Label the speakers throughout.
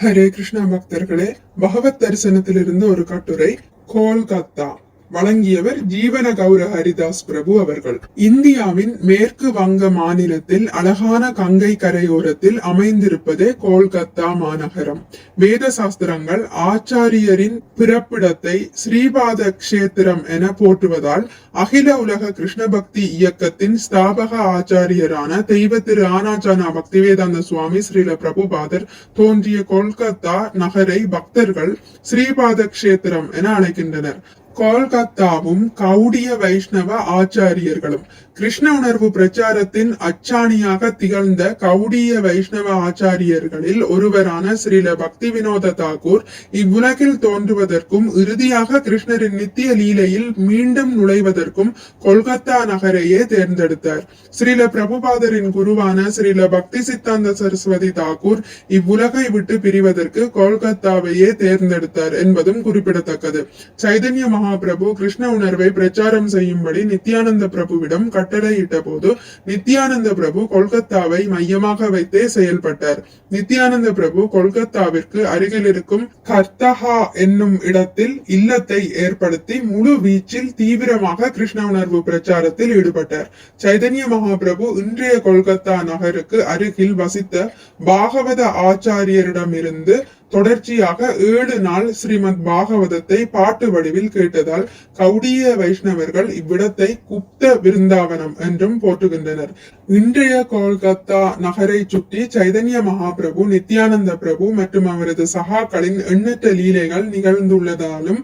Speaker 1: ஹரே கிருஷ்ணா பக்தர்களே, பகவத் தரிசனத்திலிருந்து ஒரு கட்டுரை. கோல்கத்தா. வழங்கியவர் ஜீவன கௌர ஹரிதாஸ் பிரபு அவர்கள். இந்தியாவின் மேற்கு வங்க மாநிலத்தில் அழகான கங்கை கரையோரத்தில் அமைந்திருப்பதே கோல்கத்தா மாநகரம். வேத சாஸ்திரங்கள் ஆச்சாரியரின் பிறப்பிடத்தை ஸ்ரீபாத கஷேத்திரம் என போற்றுவதால் அகில உலக கிருஷ்ண பக்தி இயக்கத்தின் ஸ்தாபக ஆச்சாரியரான தெய்வ திரு ஆனாச்சானா பக்திவேதாந்த சுவாமி ஸ்ரீல பிரபுபாதர் தோன்றிய கோல்கத்தா நகரை பக்தர்கள் ஸ்ரீபாத கஷேத்திரம் என அழைக்கின்றனர். கோல்கத்தாவும் கௌடிய வைஷ்ணவ ஆச்சாரியர்களும் கிருஷ்ண உணர்வு பிரச்சாரத்தின் அச்சாணியாக திகழ்ந்த கௌடிய வைஷ்ணவ ஆச்சாரியர்களில் ஒருவரான ஸ்ரீல பக்தி வினோத தாக்கூர் இவ்வுலகில் தோன்றுவதற்கும் இறுதியாக கிருஷ்ணரின் நித்திய லீலையில் மீண்டும் நுழைவதற்கும் கொல்கத்தா நகரையே தேர்ந்தெடுத்தார். ஸ்ரீல பிரபுபாதரின் குருவான ஸ்ரீல பக்தி சித்தாந்த சரஸ்வதி தாக்கூர் இவ்வுலகை விட்டு பிரிவதற்கு கொல்கத்தாவையே தேர்ந்தெடுத்தார் என்பதும் குறிப்பிடத்தக்கது. சைதன்ய மகாபிரபு கிருஷ்ண உணர்வை பிரச்சாரம் செய்யும்படி நித்யானந்த பிரபுவிடம் கட்டளையிட்ட போது நித்யானந்த பிரபு கொல்கத்தாவை மையமாக வைத்தே செயல்பட்டார். நித்யானந்த பிரபு கொல்கத்தாவிற்கு அருகில் இருக்கும் கர்த்தஹா என்னும் இடத்தில் இல்லத்தை ஏற்படுத்தி முழு வீச்சில் தீவிரமாக கிருஷ்ண உணர்வு பிரச்சாரத்தில் ஈடுபட்டார். சைதன்ய மகாபிரபு இன்றைய கொல்கத்தா நகருக்கு அருகில் வசித்த பாகவத ஆச்சாரியரிடமிருந்து தொடர்ச்சியாக 7 நாள் ஸ்ரீமத் பாகவதத்தை பாட்டு வடிவில் கேட்டதால் கௌடிய வைஷ்ணவர்கள் இவ்விடத்தை குப்த விருந்தாவனம் என்றும் போற்றுகின்றனர். இன்றைய கொல்கத்தா நகரை சுற்றி சைதன்ய மகாபிரபு, நித்யானந்த பிரபு மற்றும் அவரது சகாக்களின் எண்ணற்ற லீலைகள் நிகழ்ந்துள்ளதாலும்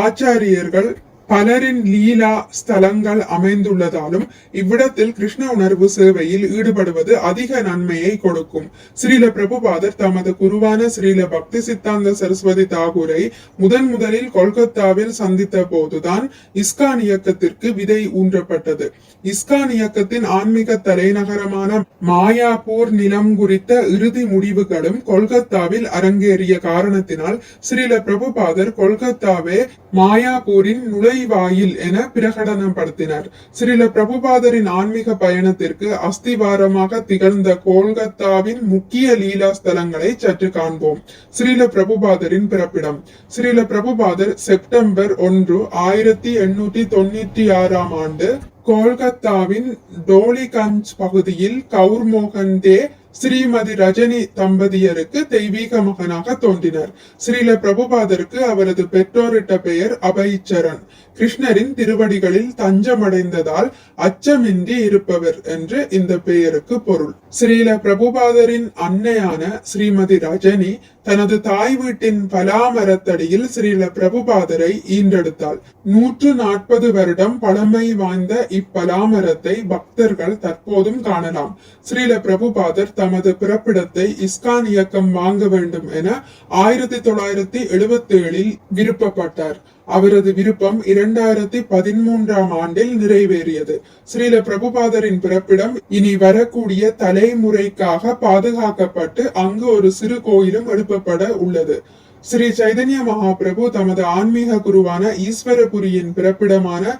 Speaker 1: ஆச்சாரியர்கள் பலரின் லீலா ஸ்தலங்கள் அமைந்துள்ளதாலும் இவ்விடத்தில் கிருஷ்ண உணர்வு சேவையில் ஈடுபடுவது அதிக நன்மையை கொடுக்கும். ஸ்ரீல பிரபுபாதர் தமது குருவான ஸ்ரீல பக்தி சித்தாந்த சரஸ்வதி தாகூரை முதலில் கொல்கத்தாவில் சந்தித்த போதுதான் இஸ்கான் இயக்கத்திற்கு விதை ஊன்றப்பட்டது. இஸ்கான் இயக்கத்தின் ஆன்மீக தலைநகரமான மாயாப்பூர் நிலம் குறித்த இறுதி முடிவுகளும் கொல்கத்தாவில் அரங்கேறிய காரணத்தினால் ஸ்ரீல பிரபுபாதர் கொல்கத்தாவே மாயாப்பூரின் நுழைவாயில் என பிரகடனப்படுத்தினார். ஸ்ரீல பிரபுபாதரின் ஆன்மீக பயணத்திற்கு அஸ்திவாரமாக திகழ்ந்த கொல்கத்தாவின் முக்கிய லீலா ஸ்தலங்களை சற்று காண்போம். ஸ்ரீல பிரபுபாதரின் பிறப்பிடம். ஸ்ரீல பிரபுபாதர் செப்டம்பர் 1, 1896 ஆண்டு கொல்கத்தாவின் டோலிகஞ்ச் பகுதியில் கௌர்மோகன் தே ஸ்ரீமதி ரஜினி தம்பதியருக்கு தெய்வீக மகனாக தோன்றினார். ஸ்ரீல பிரபுபாதருக்கு அவரது பெற்றோரிட்ட பெயர் அபய்சரண். கிருஷ்ணரின் திருவடிகளில் தஞ்சமடைந்ததால் அச்சமின்றி இருப்பவர் என்று இந்த பெயருக்கு பொருள். ஸ்ரீல பிரபுபாதரின் அன்னையான ஸ்ரீமதி ரஜினி தனது தாய் வீட்டின் பலாமரத்தடியில் ஸ்ரீல பிரபுபாதரை ஈன்றெடுத்தாள். 140 வருடம் பழமை வாய்ந்த இப்பலாமரத்தை பக்தர்கள் தற்போதும் காணலாம். ஸ்ரீல பிரபுபாதர் தமது பிறப்பிடத்தை இஸ்கான் இயக்கம் வாங்க வேண்டும் என 1977 விருப்பப்பட்டார். அவரது விருப்பம் 2013 ஆண்டில் நிறைவேறியது. ஸ்ரீல பிரபுபாதரின் பிறப்பிடம் இனி வரக்கூடிய தலைமுறைக்காக பாதுகாக்கப்பட்டு அங்கு ஒரு சிறு கோயிலும் எழுப்பப்பட உள்ளது. ஸ்ரீ சைதன்ய மகாபிரபு தமது ஆன்மீக குருவான ஈஸ்வரபுரியின் பிறப்பிடமான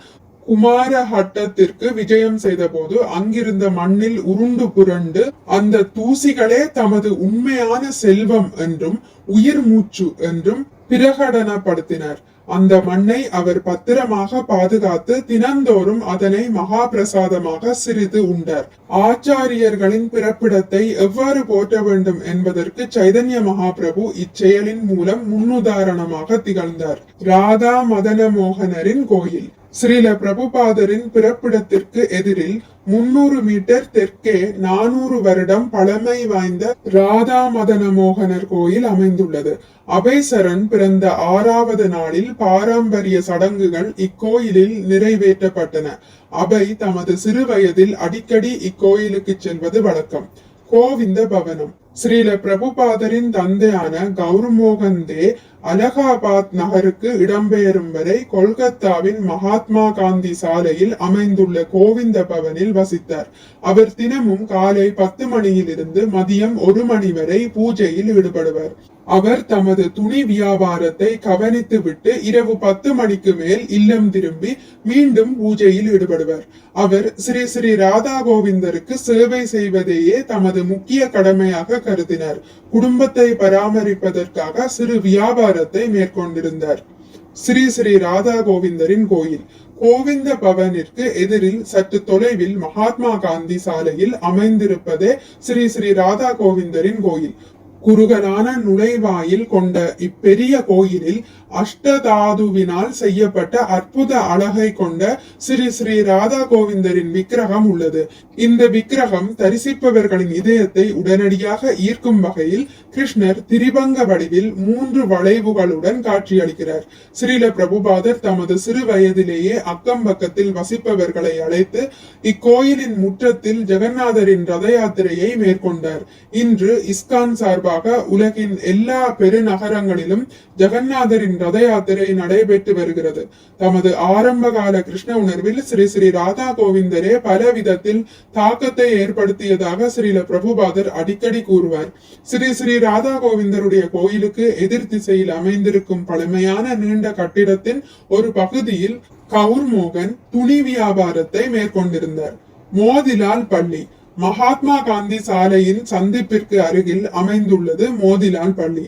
Speaker 1: குமாரஹட்டத்திற்கு விஜயம் செய்த போது அங்கிருந்த மண்ணில் உருண்டு புரண்டு அந்த தூசிகளே தமது உண்மையான செல்வம் என்றும் உயிர் மூச்சு என்றும் பிரகடனப்படுத்தினர். அந்த மண்ணை அவர் பத்திரமாக பாதுகாத்து தினந்தோறும் அதனை மகா பிரசாதமாக சிறிது உண்டார். ஆச்சாரியர்களின் பிறப்பிடத்தை எவ்வாறு போற்ற வேண்டும் என்பதற்கு சைதன்ய மகாபிரபு இச்செயலின் மூலம் முன்னுதாரணமாக திகழ்ந்தார். ராதா மதன மோகனரின் கோயில். ஸ்ரீல பிரபுபாதரின் பிறப்பிடத்திற்கு எதிரில் 300 மீட்டர் தெற்கே 400 வருடம் பழமை வாய்ந்த ராதா மதன மோகனர் கோயில் அமைந்துள்ளது. அபய்சரண் பிறந்த 6வது நாளில் பாரம்பரிய சடங்குகள் இக்கோயிலில் நிறைவேற்றப்பட்டன. அபய் தமது சிறு வயதில் அடிக்கடி இக்கோயிலுக்கு செல்வது வழக்கம். கோவிந்த பவனம். ஸ்ரீல பிரபுபாதரின் தந்தையான கௌர்மோகன் தே அலகாபாத் நகருக்கு இடம்பெயரும் வரை கொல்கத்தாவின் மகாத்மா காந்தி சாலையில் அமைந்துள்ள கோவிந்த பவனில் வசித்தார். அவர் தினமும் காலை 10 மணியிலிருந்து மதியம் 1 மணி வரை பூஜையில் ஈடுபடுவார். அவர் தமது துணி வியாபாரத்தை கவனித்துவிட்டு இரவு 10 மணிக்கு மேல் இல்லம் திரும்பி மீண்டும் பூஜையில் ஈடுபடுவர். அவர் ஸ்ரீ ஸ்ரீ ராதா கோவிந்தருக்கு சேவை செய்வதையே தமது முக்கிய கடமையாக கருதினார். குடும்பத்தை பராமரிப்பதற்காக சிறு வியாபாரத்தை மேற்கொண்டிருந்தார். ஸ்ரீ ஸ்ரீ ராதா கோவிந்தரின் கோயில் கோவிந்த பவனிற்கு எதிரில் சற்று தொலைவில் மகாத்மா காந்தி சாலையில் அமைந்திருப்பதே ஸ்ரீ ஸ்ரீ ராதா கோவிந்தரின் கோயில். குறுகலான நுழைவாயில் கொண்ட இப்பெரிய கோயிலில் அஷ்டதாதுவினால் செய்யப்பட்ட அற்புத அழகை கொண்ட ஸ்ரீ ஸ்ரீ ராதா கோவிந்தரின் விக்கிரகம் உள்ளது. இந்த விக்கிரகம் தரிசிப்பவர்களின் இதயத்தை உடனடியாக ஈர்க்கும் வகையில் கிருஷ்ணர் திரிபங்க வடிவில் 3 வளைவுகளுடன் காட்சியளிக்கிறார். ஸ்ரீல பிரபுபாதர் தமது சிறு வயதிலேயே அக்கம் பக்கத்தில் வசிப்பவர்களை அழைத்து இக்கோயிலின் முற்றத்தில் ஜெகநாதரின் ரத யாத்திரையை மேற்கொண்டார். இன்று இஸ்கான் சார்பாக உலகின் எல்லா பெருநகரங்களிலும் ஜெகநாதரின் ரத யாத்திரை நடைபெற்று வருகிறது. தமது ஆரம்பகால கிருஷ்ண உணர்வில் ஸ்ரீ ஸ்ரீ ராதா கோவிந்தரே பல விதத்தில் தாக்கத்தை ஏற்படுத்தியதாக ஸ்ரீல பிரபுபாதர் அடிக்கடி கூறுவார். ஸ்ரீ ஸ்ரீ ராதா கோவிந்தருடைய கோயிலுக்கு எதிர் திசையில் அமைந்திருக்கும் பழமையான நீண்ட கட்டிடத்தின் ஒரு பகுதியில் கவுர் மோகன் துணி வியாபாரத்தை மேற்கொண்டிருந்தார். மோதிலால் பள்ளி மகாத்மா காந்தி சாலையின் சந்திப்பிற்கு அருகில் அமைந்துள்ளது மோதிலால் பள்ளி.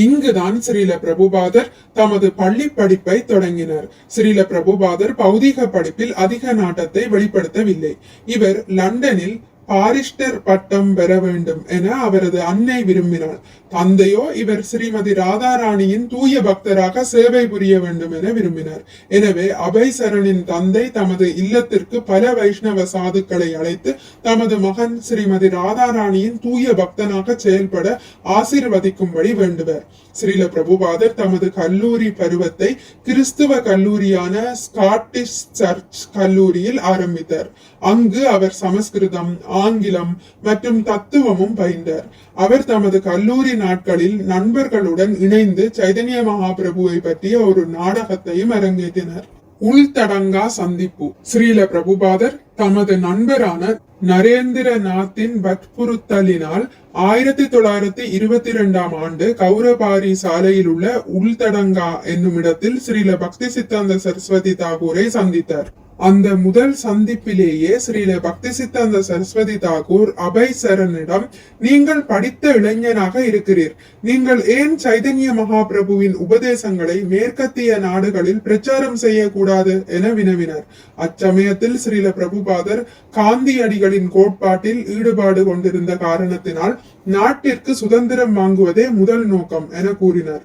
Speaker 1: இங்குதான் ஸ்ரீல பிரபுபாதர் தமது பள்ளி படிப்பை தொடங்கினார். ஸ்ரீல பிரபுபாதர் பௌதிக படிப்பில் அதிக நாட்டத்தை வெளிப்படுத்தவில்லை. இவர் லண்டனில் பாரிஸ்டர் பட்டம் பெற வேண்டும் என அவரது அன்னை விரும்பினார். தந்தையோ இவர் ஸ்ரீமதி ராதாராணியின் தூய பக்தராக சேவை புரிய வேண்டும் என விரும்பினார். எனவே அபய் சரணின் தந்தை தமது இல்லத்திற்கு பல வைஷ்ணவ சாதுக்களை அழைத்து தமது மகன் ஸ்ரீமதி ராதாராணியின் தூய பக்தனாக செயல்பட ஆசீர்வதிக்கும்படி வேண்டுவர். ஸ்ரீல பிரபுபாதர் தமது கல்லூரி பருவத்தை கிறிஸ்துவ கல்லூரியான ஸ்காட்டிஷ் சர்ச் கல்லூரியில் ஆரம்பித்தார். அங்கு அவர் சமஸ்கிருதம், ஆங்கிலம் மற்றும் தத்துவமும் பயின்றார். அவர் தமது கல்லூரி நாட்களில் நண்பர்களுடன் இணைந்து சைதன்ய மகாபிரபுவை பற்றிய ஒரு நாடகத்தையும் அரங்கேற்றினார். உள்தடங்கா சந்திப்பு ஸ்ரீல பிரபுபாதர் தமது நண்பரான நரேந்திரநாத்தின் வற்புறுத்தலினால் 1922ஆம் ஆண்டு கௌரபாரி சாலையில் உள்ள உள்தடங்கா என்னும் இடத்தில் ஸ்ரீல பக்தி சித்தாந்த சரஸ்வதி தாகூரை சந்தித்தார். அந்த முதல் சந்திப்பிலேயே ஸ்ரீல பக்தி சித்தாந்த சரஸ்வதி தாகூர் அபய் சரணிடம், நீங்கள் படித்த இளைஞனாக இருக்கிறீர், நீங்கள் ஏன் சைதன்ய மகாபிரபுவின் உபதேசங்களை மேற்கத்திய நாடுகளில் பிரச்சாரம் செய்யக்கூடாது என வினவினார். அச்சமயத்தில் ஸ்ரீல பிரபுபாதர் காந்தியடிகளின் கோட்பாட்டில் ஈடுபாடு கொண்டிருந்த காரணத்தினால் நாட்டிற்கு சுதந்திரம் வாங்குவதே முதல் நோக்கம் என கூறினார்.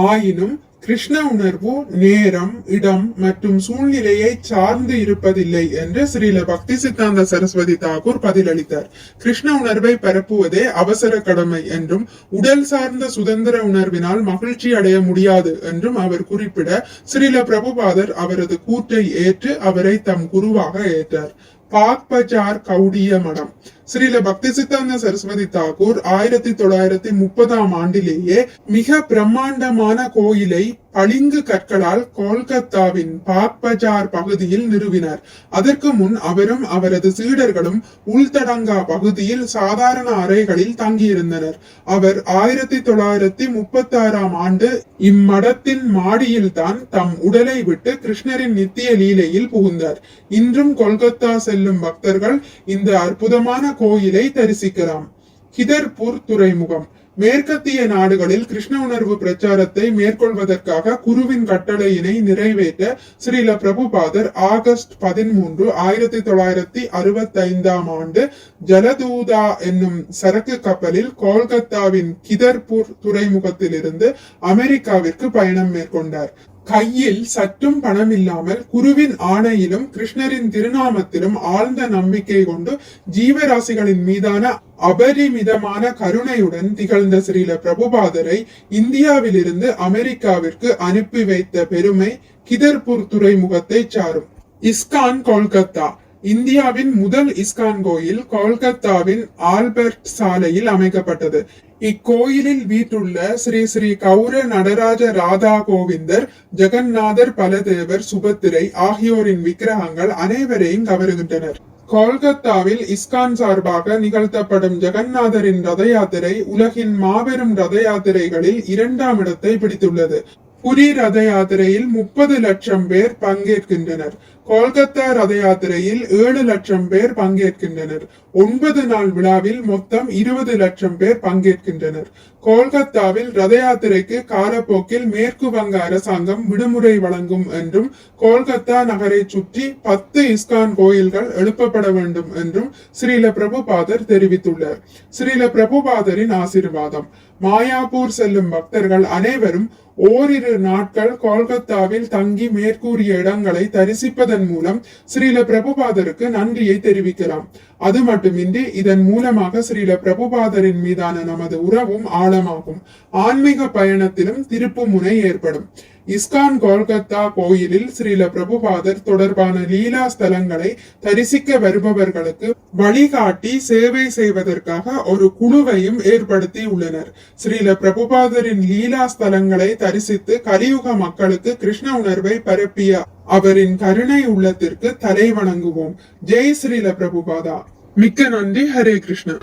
Speaker 1: ஆயினும் கிருஷ்ண உணர்வு நேரம், இடம் மற்றும் சூழ்நிலையை சார்ந்து இருப்பதில்லை என்று ஸ்ரீல பக்தி சித்தாந்த சரஸ்வதி தாகூர் பதிலளித்தார். கிருஷ்ண உணர்வை பரப்புவதே அவசர கடமை என்றும் உடல் சார்ந்த சுதந்திர உணர்வினால் மகிழ்ச்சி அடைய முடியாது என்றும் அவர் குறிப்பிட ஸ்ரீல பிரபுபாதர் அவரது கூற்றை ஏற்று அவரை தம் குருவாக ஏற்றார். பாக்பஜார் கௌடிய மடம் ஸ்ரீல பக்தி சித்தாந்த சரஸ்வதி தாகூர் 1930ஆம் ஆண்டிலேயே மிக பிரம்மாண்டமான கோயிலை பளிங்கு கற்களால் கோல்கத்தாவின் பாக்பஜார் பகுதியில் நிறுவினார். அதற்கு முன் அவரும் அவரது சீடர்களும் உள்தடங்கா பகுதியில் சாதாரண அறைகளில் தங்கியிருந்தனர். அவர் 1936ஆம் ஆண்டு இம்மடத்தின் மாடியில் தான் தம் உடலை விட்டு கிருஷ்ணரின் நித்திய லீலையில் புகுந்தார். இன்றும் கொல்கத்தா செல்லும் பக்தர்கள் இந்த அற்புதமான கோயிலை தரிசிக்கலாம். கிதர்பூர் துறைமுகம் மேற்கத்திய நாடுகளில் கிருஷ்ண உணர்வு பிரச்சாரத்தை மேற்கொள்வதற்காக குருவின் கட்டளையினை நிறைவேற்ற ஸ்ரீல பிரபுபாதர் ஆகஸ்ட் 13, 1965ஆம் ஆண்டு ஜலதூதா என்னும் சரக்கு கப்பலில் கோல்கத்தாவின் கிதர்பூர் துறைமுகத்திலிருந்து அமெரிக்காவிற்கு பயணம் மேற்கொண்டார். கையில் சற்றும் பணம் இல்லாமல் குருவின் ஆணையிலும் கிருஷ்ணரின் திருநாமத்திலும் ஆழ்ந்த நம்பிக்கை கொண்டு ஜீவராசிகளின் மீதான அபரிமிதமான கருணையுடன் திகழ்ந்த ஸ்ரீல பிரபுபாதரை இந்தியாவிலிருந்து அமெரிக்காவிற்கு அனுப்பி வைத்த பெருமை கிதர்பூர் துறைமுகத்தை சாரும். இஸ்கான் கொல்கத்தா இந்தியாவின் முதல் இஸ்கான் கோயில் கொல்கத்தாவின் ஆல்பர்ட் சாலையில் அமைக்கப்பட்டது. இக்கோயிலில் வீட்டுள்ள ஸ்ரீ ஸ்ரீ கௌர நடராஜ ராதா கோவிந்தர், ஜெகநாதர், பலதேவர், சுபத்திரை ஆகியோரின் விக்கிரகங்கள் அனைவரையும் கவருகின்றனர். கொல்கத்தாவில் இஸ்கான் சார்பாக நிகழ்த்தப்படும் ஜெகநாதரின் ரத யாத்திரை உலகின் மாபெரும் ரத யாத்திரைகளில் 2ஆம் இடத்தை பிடித்துள்ளது. புரி ரத யாத்திரையில் 30 லட்சம் பேர் பங்கேற்கின்றனர். கொல்கத்தா ரத யாத்திரையில் 7 லட்சம் பேர் பங்கேற்கின்றனர். 9 நாள் விழாவில் மொத்தம் 20 லட்சம் பேர் பங்கேற்கின்றனர். கொல்கத்தாவில் ரத யாத்திரைக்கு காலப்போக்கில் மேற்கு வங்க அரசாங்கம் விடுமுறை வழங்கும் என்றும் கொல்கத்தா நகரை சுற்றி 10 இஸ்கான் கோயில்கள் எழுப்பப்பட வேண்டும் என்றும் ஸ்ரீல பிரபுபாதர் தெரிவித்துள்ளார். ஸ்ரீல பிரபுபாதரின் ஆசீர்வாதம். மாயாப்பூர் செல்லும் பக்தர்கள் அனைவரும் ஓரிரு நாட்கள் கொல்கத்தாவில் தங்கி மேற்கூறிய இடங்களை தரிசிப்பதன் மூலம் ஸ்ரீல பிரபுபாதருக்கு நன்றியை தெரிவிக்கலாம். அது மட்டுமின்றி இதன் மூலமாக ஸ்ரீல பிரபுபாதரின் மீதான நமது உறவும் ஆழமாகும். ஆன்மீக பயணத்திலும் திருப்பு முனை ஏற்படும். இஸ்கான் கொல்கத்தா கோயிலில் ஸ்ரீல பிரபுபாதர் தொடர்பான லீலா ஸ்தலங்களை தரிசிக்க வருபவர்களுக்கு வழிகாட்டி சேவை செய்வதற்காக ஒரு குழுவையும் ஏற்படுத்தி உள்ளனர். ஸ்ரீல பிரபுபாதரின் லீலா ஸ்தலங்களை தரிசித்து கலியுக மக்களுக்கு கிருஷ்ண உணர்வை பரப்பிய அவரின் கருணை உள்ளத்திற்கு தலை வணங்குவோம். ஜெய் ஸ்ரீல பிரபுபாதா. மிக்க நன்றி. ஹரே கிருஷ்ணா.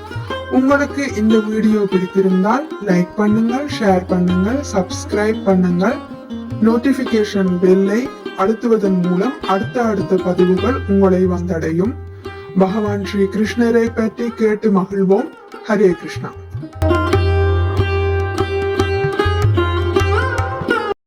Speaker 1: உங்களுக்கு இந்த வீடியோ பிடித்திருந்தால் லைக் பண்ணுங்கள், ஷேர் பண்ணுங்கள், சப்ஸ்கிரைப் பண்ணுங்கள். நோட்டிபிகேஷன் பெல்லை அழுத்துவதன் மூலம் அடுத்த பதிவுகள் உங்களை வந்தடையும். பகவான் ஸ்ரீ கிருஷ்ணரை பற்றி கேட்டு மகிழ்வோம். ஹரே கிருஷ்ணா.